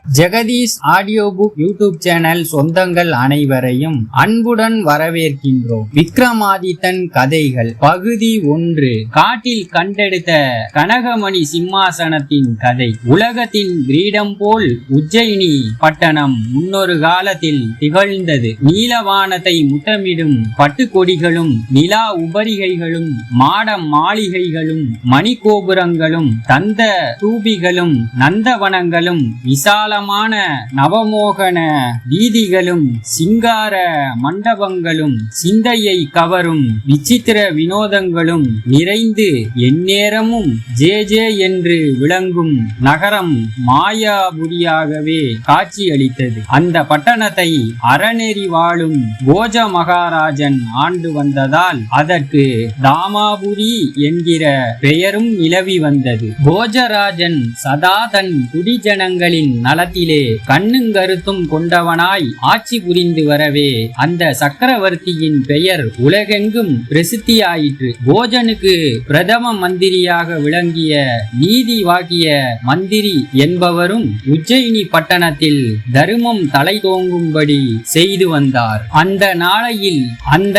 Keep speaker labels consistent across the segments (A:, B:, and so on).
A: Jagadish audio book YouTube channel சொந்தங்கள் அனைவரையும் அன்புடன் வரவேற்கின்றோம். விக்ரமாதித்தன் கதைகள் பகுதி 1. காட்டில் கண்டெடுத்த கனகமணி சிம்மாசனத்தின் கதை. உலகத்தின் கிரீடம் போல் உஜ்ஜயினி பட்டணம் முன்னொரு காலத்தில் திகழ்ந்தது. நீலவானத்தை முத்தமிடும் பட்டுக்கொடிகளும் நிலா உபரிகைகளும் மாட மாளிகைகளும் மணிகோபுரங்களும் தந்த தூபிகளும் நந்தவனங்களும் விசாலமான நவமோகன வீதிகளும் சிங்கார மண்டபங்களும் சிந்தையை கவரும் விசித்திர வினோதங்களும் நிறைந்து எந்நேரமும் ஜே ஜே என்று விளங்கும் நகரம் மாயாபுரியாகவே காட்சியளித்தது. அந்த பட்டணத்தை அறநெறி வாழும் போஜ மகாராஜன் ஆண்டு வந்ததால் அதற்கு தாமாபுரி என்கிற பெயரும் நிலவி வந்தது. போஜராஜன் சதா தன் குடிஜனங்களின் நலத்திலே கண்ணுங்கருத்தும் கொண்டவனாய் ஆட்சி புரிந்து வரவே அந்த சக்கரவர்த்தியின் பெயர் உலகெங்கும் பிரசித்தியாயிற்று. போஜனுக்கு பிரதம மந்திரியாக விளங்கிய நீதி வாக்கிய மந்திரி என்பவரும் உஜ்ஜயினி பட்டணத்தில் தர்மம் தலை தோங்கும்படி செய்து வந்தார். அந்த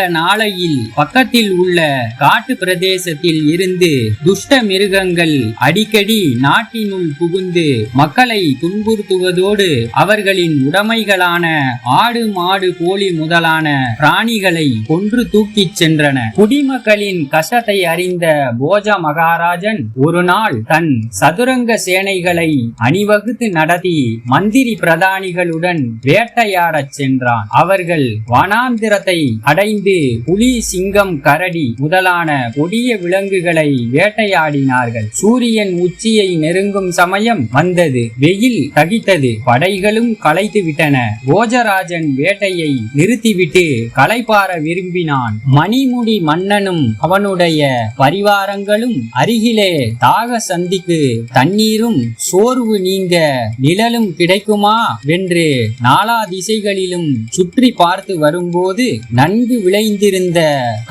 A: நாளையில் பக்கத்தில் உள்ள காட்டு பிரதேசத்தில் இருந்து துஷ்ட மிருகங்கள் அடிக்கடி நாட்டினுள் புகுந்து மக்களை துன்புறுத்துவதோடு அவர்களின் உடைமைகளான ஆடு மாடு கோழி முதலான பிராணிகளை கொன்று தூக்கிச் சென்றன. குடிமக்களின் கஷ்டத்தை அறிந்த போஜ மகாராஜன் ஒரு நாள் தன் சதுரங்க சேனைகளை அணிவகுத்து நடத்தி மந்திரி பிரதானிகளுடன் வேட்டையாடச் சென்றான். அவர்கள் வனாந்திரத்தை அடைந்து புலி சிங்கம் கரடி முதலான கொடிய விலங்குகளை வேட்டையாடினார்கள். சூரியன் உச்சியை நெருங்கும் சமயம் வந்தது. வெயில் தகித்தது. படைகளும் களைத்து விட்டன. போஜராஜன் வேட்டையை நிறுத்திவிட்டு களைப்பார விரும்பினான். மணிமுடி மன்னனும் அவனுடைய பரிவாரங்களும் அருகிலே தாக சந்திக்கு தண்ணீரும் சோர்வு நீங்க நிழலும் கிடைக்குமா வென்று நாலா திசைகளிலும் சுற்றி பார்த்து வரும்போது நன்கு விளைந்திருந்த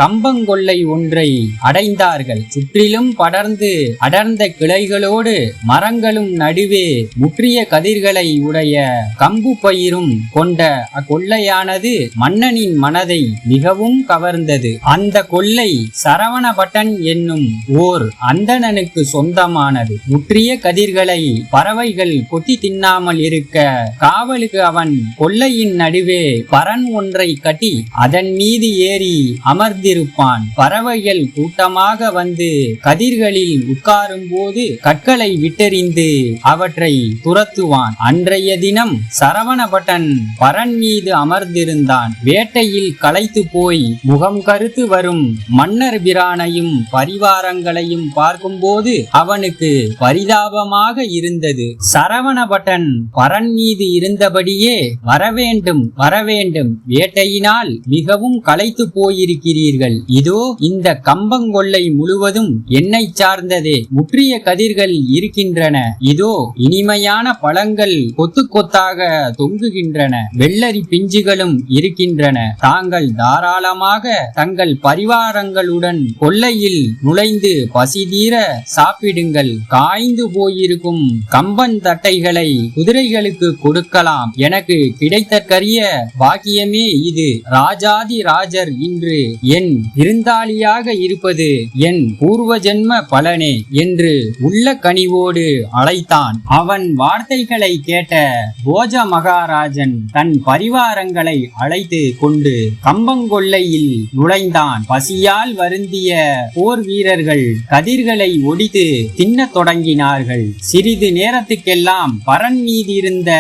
A: கம்பங்கொல்லை ஒன்றை அடைந்தார்கள். சுற்றிலும் படர்ந்து அடர்ந்த கிளைகளோடு மரங்களும் நடுவே முற்றிய கதிர்களை உடைய கம்பு பயிரும் கொண்ட அக்கொல்லையானது மன்னனின் மனதை மிகவும் கவர்ந்தது. அந்த கொல்லை சரவணபட்டன் என்னும் ஓர் அந்தணனுக்கு சொந்தமானது. முற்றிய கதிர்களை பறவைகள் கொத்தி தின்னாமல் இருக்க காவலுக்கு அவன் கொல்லையின் நடுவே பரன் ஒன்றை கட்டி அதன் மீது ஏறி அமர்ந்திருப்பான். பறவைகள் கூட்டமாக வந்து கதிர்களில் உட்காரும் போது கற்களை விட்டெறிந்து அவற்றை துரத்துவான். அன்றைய தினம் சரவணபட்டன் பரன் மீது அமர்ந்திருந்தான். வேட்டையில் களைத்து போய் முகம் கருத்து வரும் மன்னர் பிரானையும் பரிவாரங்களையும் பார்க்கும்போது அவனுக்கு பரிதாபமாக இருந்தது. சரவணபட்டன் பரன் மீது இருந்தபடியே வரவேண்டும் வேட்டையினால் மிகவும் களைத்து போயிருக்கிறீர்கள். இதோ இந்த கம்பங்கொல்லை முழுவதும் என்னை சார்ந்ததே. முற்றிய கதிர்கள் இருக்கின்றன. இதோ இனிமையான பழங்கள் கொத்து கொத்தாக தொங்குகின்றன. வெள்ளரி பிஞ்சுகளும் இருக்கின்றன. தாங்கள் தாராளமாக தங்கள் பரிவாரங்களுடன் கொல்லையில் நுழைந்து பசிதீர சாப்பிடுங்கள். காய்ந்து போயிருக்கும் கம்பன் தட்டைகளை குதிரைகளுக்கு கொடுக்கலாம். எனக்கு கிடைத்தற்கரிய பாக்கியமே இது. ராஜாதி ராஜர் இன்று என் விருந்தாளியாக இருப்பது என் பூர்வ ஜென்ம பலனே என்று உள்ள கனிவோடு அழைத்தான். அவன் வார்த்தைகளை கேட்ட போஜ மகாராஜன் தன் பரிவாரங்களை அழைத்து கொண்டு கம்பங்கொல்லையில் நுழைந்தான். பசியால் வருந்திய போர் வீரர்கள் கதிர்களை ஒடித்து தின்னத் தொடங்கினார்கள். சிறிது நேரத்துக்கெல்லாம் பரன் மீது இருந்த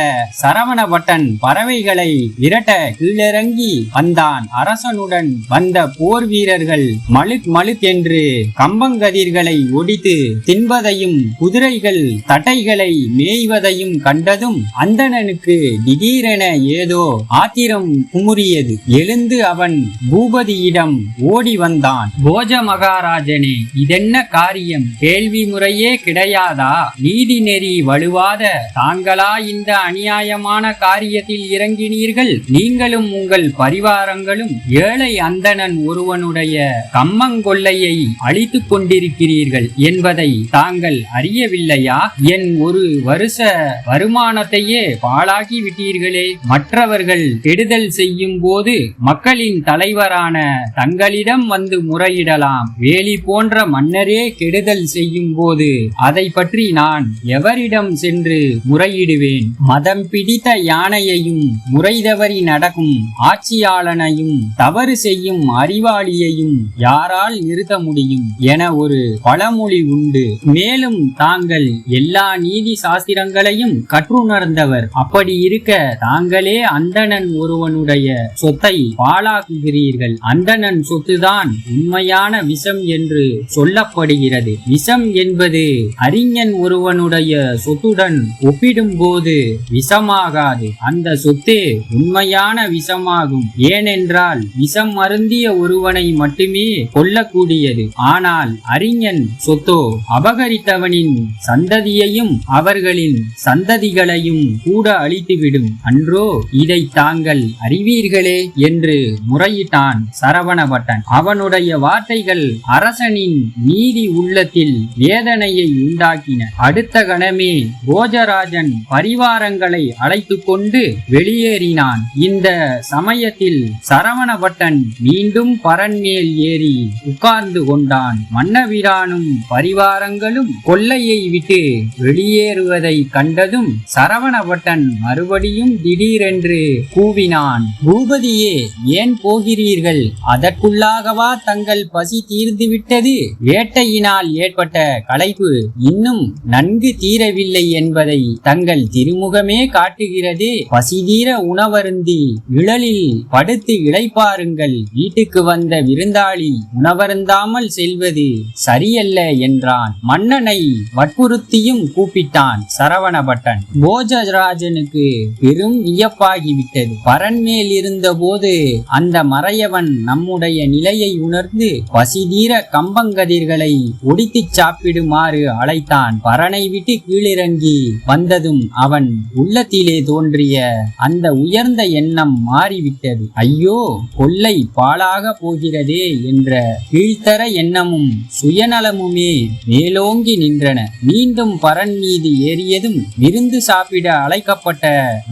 A: சரவணபட்டன் பறவைகளை விரட்ட கீழிறங்கி வந்தான். அரசனுடன் வந்த போர் வீரர்கள் மழுக் என்று கம்பங்கதிர்களை ஒடித்து தின்பதையும் குதிரைகள் தட்டைகளை மேய்வதையும் கண்டதும் அந்தணனுக்கு திடீரென ஏதோ ஆத்திரம் குமுறியது. எழுந்து அவன் பூபதியிடம் ஓடி வந்தான். போஜ மகாராஜனே, இதென்ன காரியம்? கேள்வி முறையே கிடையாதா? நீதி நெறி வலுவாத தாங்களா இந்த அநியாயமான காரியத்தில் இறங்கினீர்கள்? நீங்களும் உங்கள் பரிவாரங்களும் ஏழை அந்தணன் ஒருவனுடைய கம்மங்கொல்லையை அழித்துக் கொண்டிருக்கிறீர்கள் என்பதை தாங்கள் அறியவில்லையா? என் ஒரு வருஷ வருமானத்தையே பாழாக்கி விட்டீர்களே. மற்றவர்கள் கெடுதல் செய்யும் போது மக்களின் தலைவரான தங்களிடம் வந்து முறையிடலாம். வேலி போன்ற மன்னரே கெடுதல் செய்யும் போது அதை பற்றி நான் எவரிடம் சென்று முறையிடுவேன்? மதம் பிடித்த யானையையும் முறை தவறி நடக்கும் ஆட்சியாளனையும் தவறு செய்யும் அறிவாளியையும் யாரால் நிறுத்த முடியும் என ஒரு பழமொழி உண்டு. மேலும் தாங்கள் எல்லா நீதி சாஸ்திரங்களையும் கற்றுணர்ந்தவர். அப்படி இருக்க தாங்களே அந்தணன் ஒருவனுடைய சொத்தை பாழாக்குகிறீர்கள். அந்தணன் சொத்துதான் உண்மையான விஷம் என்று சொல்லப்படுகிறது. விஷம் என்பது அறிஞன் ஒருவனுடைய சொத்துடன் ஒப்பிடும் போது விஷமாகாது. அந்த சொத்தே உண்மையான விஷமாகும். ஏனென்றால் விஷம் அருந்திய ஒருவனை மட்டுமே கொல்லக்கூடியது. ஆனால் அறிஞன் சொத்தோ அபகரித்தவனின் சந்ததியையும் அவர்களின் சந்ததிகளையும் கூட அழித்துவிடும். அன்றோ இதை தாங்கள் அறிவீர்களே என்று முறையிட்டான் சரவணபட்டன். அவனுடைய வார்த்தைகள் அரசனின் நீதி உள்ளத்தில் வேதனையை உண்டாக்கின. அடுத்த கணமே போஜராஜன் பரிவாரங்களை அழைத்து கொண்டு வெளியேறினான். இந்த சமயத்தில் சரவணபட்டன் மீண்டும் பரன்மேல் ஏறி உட்கார்ந்து கொண்டான். மன்னவிரானும் பரிவாரங்களும் கொல்லையை விட்டு வெளியேறுவதை கண்டதும் சரவணபட்டன் மறுபடியும் திடீரென்று கூவினான். பூபதியே, ஏன் போகிறீர்கள்? அதற்குள்ளாகவா தங்கள் பசி தீர்ந்து விட்டது? வேட்டையினால் ஏற்பட்ட களைப்பு இன்னும் நன்கு தீரவில்லை என்பதை தங்கள் திருமுகமே காட்டுகிறதே. பசி தீர உணவருந்தி நிழலில் படுத்து இளைப்பாருங்கள். வீட்டுக்கு வந்த விருந்தாளி உணவருந்தாமல் செல்வது சரியல்ல என்றான். மன்னனை வற்புறுத்தியும் கூப்பிட்டான் சரவணபட்டன். போஜராஜனுக்கு பெரும் வியப்பாகிவிட்டது. பரன்மேல் இருந்த போது அந்த மறையவன் நம்முடைய நிலையை உணர்ந்து பசிதீர கம்பங்கதிர்களை ஒடித்துச் சாப்பிடுமாறு அழைத்தான். பரனை விட்டு கீழிறங்கி வந்ததும் அவன் உள்ளத்திலே தோன்றிய அந்த உயர்ந்த எண்ணம் மாறிவிட்டது. ஐயோ, கொல்லை பாழாக போகிறதே என்ற கீழ்த்தர எண்ணமும் சுயநலமுமே மேலோங்கி நின்றன. மீண்டும் பரன் மீது ஏறியதும் விருந்து சாப்பிட அழைக்கப்பட்ட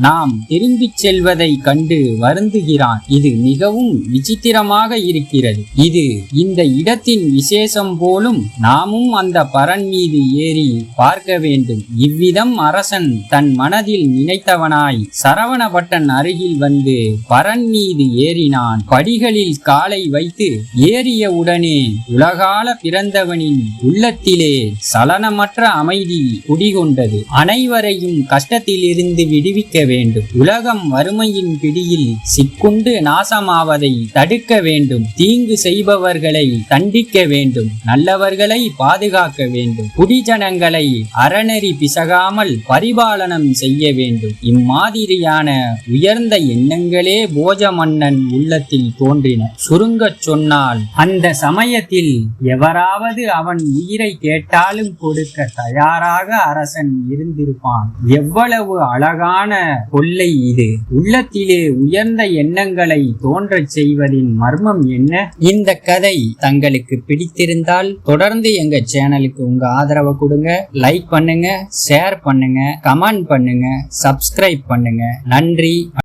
A: நாம் திரும்பிச் செல்வதை கண்டு வருந்துகிறான். இது மிகவும் விசித்திரமாக இருக்கிறது. இது இந்த இடத்தின் விசேஷம் போலும். நாமும் அந்த பரன் மீது ஏறி பார்க்க வேண்டும். இவ்விதம் அரசன் தன் மனதில் நினைத்தவனாய் சரவணபட்டன் அருகில் வந்து பரன் மீது ஏறினான். படிகளில் காலை வைத்து ஏறிய உடனே உலகால பிறந்தவனின் உள்ளத்திலே சலனமற்ற அமைதி குடிகொண்டது. அனைவரையும் கஷ்டத்திலிருந்து விடுவிக்க வேண்டும். உலகம் வறுமையின் பிடியில் சிக்குண்டு நாசமாவதை தடுக்க வேண்டும். தீங்கு செய்பவர்களை தண்டிக்க வேண்டும். நல்லவர்களை பாதுகாக்க வேண்டும். குடிஜனங்களை அறநெறி பிசகாமல் பரிபாலனம் செய்ய வேண்டும். இம்மாதிரியான உயர்ந்த எண்ணங்களே போஜ மன்னன் உள்ளத்தில் தோன்றின. சுருங்கச் சொன்னால் அந்த சமயத்தில் எவராவது அவன் உயிரை கேட்டாலும் கொடுக்க தயாராக அரசன் இருந்திருப்பான். எவ்வளவு அழகான கொல்லை இது! உள்ளத்திலே உயர்ந்த எண்ணங்களை தோன்றச் செய்வதின் மர்மம் என்ன? இந்த கதை தங்களுக்கு பிடித்திருந்தால் தொடர்ந்து எங்க சேனலுக்கு உங்க ஆதரவை கொடுங்க. லைக் பண்ணுங்க, ஷேர் பண்ணுங்க, கமெண்ட் பண்ணுங்க, சப்ஸ்கிரைப் பண்ணுங்க. நன்றி.